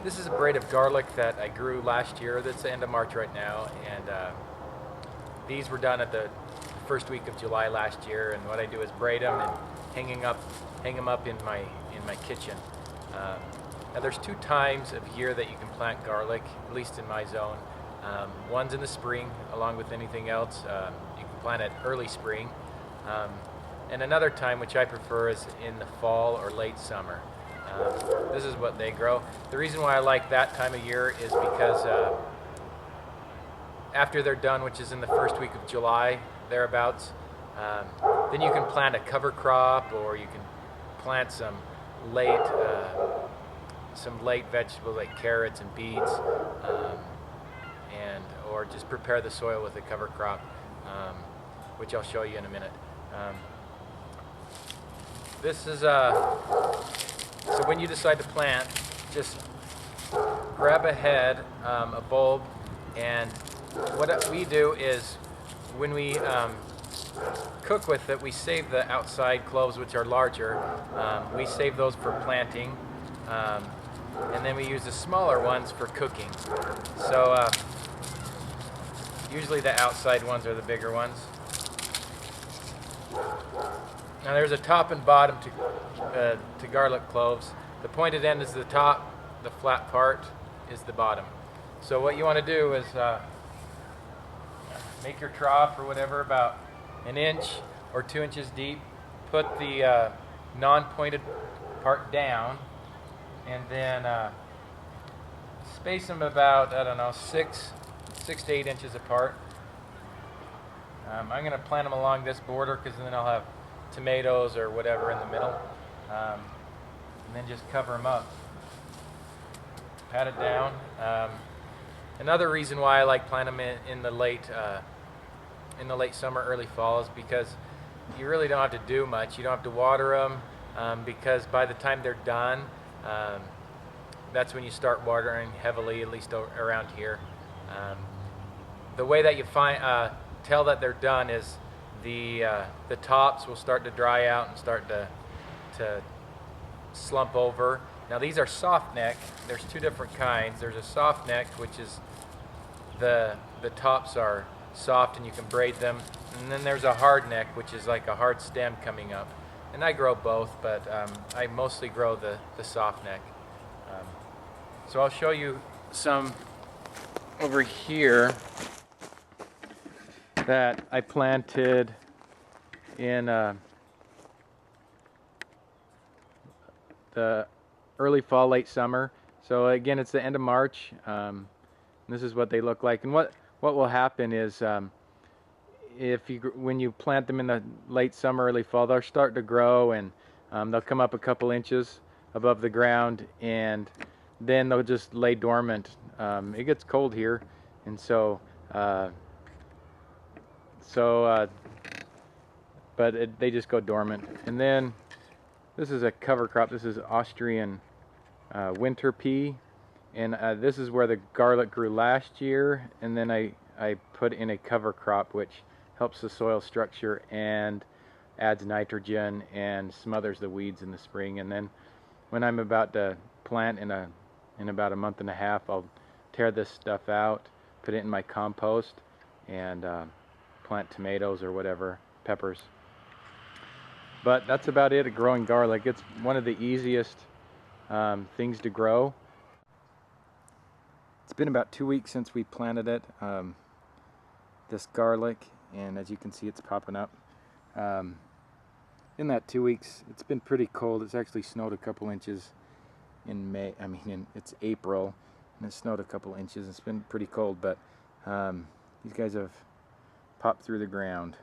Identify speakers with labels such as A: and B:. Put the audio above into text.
A: This is a braid of garlic that I grew last year. That's the end of March right now, and these were done at the first week of July last year. And what I do is braid them and hang them up in my kitchen. Now there's 2 times of year that you can plant garlic, at least in my zone. One's in the spring, along with anything else. You can plant it early spring, and another time, which I prefer, is in the fall or late summer. This is what they grow. The reason why I like that time of year is because after they're done, which is in the first week of July, thereabouts, then you can plant a cover crop, or you can plant some late vegetables like carrots and beets, or just prepare the soil with a cover crop, which I'll show you in a minute. This is so when you decide to plant, just grab a head, a bulb, and what we do is when we cook with it, we save the outside cloves, which are larger. We save those for planting, and then we use the smaller ones for cooking. So usually the outside ones are the bigger ones. Now there's a top and bottom to garlic cloves. The pointed end is the top, the flat part is the bottom. So what you want to do is make your trough or whatever about 1 inch or 2 inches deep. Put the non-pointed part down, and then space them about, I don't know, 6 to 8 inches apart. I'm going to plant them along this border because then I'll have tomatoes or whatever in the middle, and then just cover them up. Pat it down. Another reason why I like planting them in the late summer, early fall, is because you really don't have to do much. You don't have to water them, because by the time they're done, that's when you start watering heavily, at least around here. The way that you tell that they're done is the tops will start to dry out and start to slump over. Now these are soft neck. There's 2 different kinds. There's a soft neck, which is the tops are soft and you can braid them, and then there's a hard neck, which is like a hard stem coming up. And I grow both, but I mostly grow the soft neck. So I'll show you some over here that I planted in the early fall, late summer. So again, it's the end of March. This is what they look like. And what will happen is when you plant them in the late summer, early fall, they'll start to grow, and they'll come up a couple inches above the ground, and then they'll just lay dormant. It gets cold here, and they just go dormant. And then this is a cover crop. This is Austrian winter pea, and this is where the garlic grew last year, and then I put in a cover crop, which helps the soil structure and adds nitrogen and smothers the weeds in the spring. And then when I'm about to plant in about a month and a half, I'll tear this stuff out, put it in my compost, and plant tomatoes or whatever, peppers. But that's about it at growing garlic. It's one of the easiest things to grow. It's been about 2 weeks since we planted it, this garlic, and as you can see, it's popping up. In that 2 weeks, it's been pretty cold. It's actually snowed a couple inches in May. It's April, and it snowed a couple inches. It's been pretty cold, but these guys have popped through the ground.